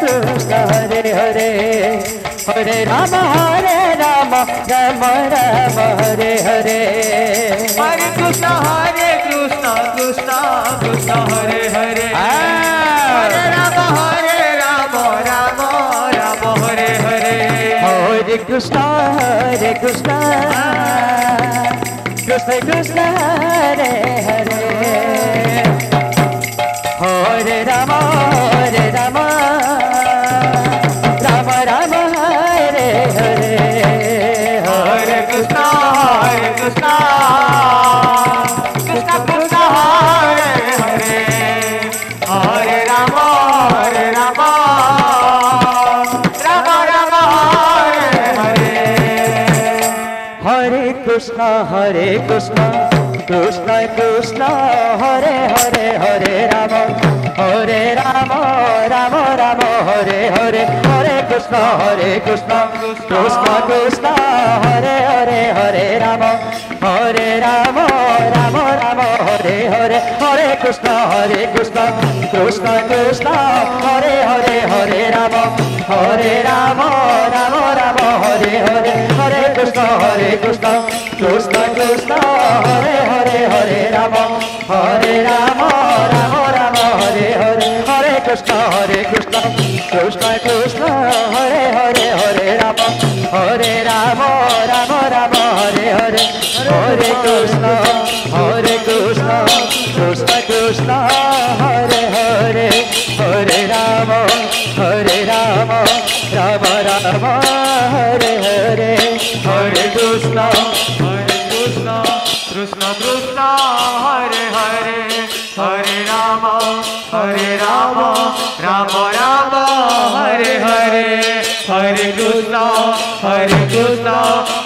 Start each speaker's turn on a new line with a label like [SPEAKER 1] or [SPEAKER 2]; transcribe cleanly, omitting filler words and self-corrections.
[SPEAKER 1] Krishna Hare Hare Hare Ram Ram Ram Hare Hare
[SPEAKER 2] Krishna Krishna Krishna Hare Hare Hare Ram Ram Ram Hare Hare
[SPEAKER 1] Krishna Krishna Krishna Hare Hare Hare Ram Ram Ram Hare Hare
[SPEAKER 2] Hare Krishna Krishna Krishna Hare Hare Hare Ram Ram Ram Hare Hare
[SPEAKER 1] Hare Krishna Krishna Krishna Hare Hare Hare Ram Ram Ram Hare Hare Hare Krishna Krishna Krishna Hare Hare Hare Ram Ram Ram Hare Hare Hare Krishna Krishna Krishna Hare Hare Ram Ram Ram Hare Hare Hare Krishna Krishna Krishna Hare Hare Ram Ram Ram Hare Hare Hare Krishna Krishna Hare Hare Ram Ram Ram Hare Hare Hare Krishna Krishna Hare Hare Ram Ram Ram Hare Hare
[SPEAKER 2] Hare Krishna Krishna Krishna Hare Hare Hare Ram Ram Ram Hare Hare Hare Krishna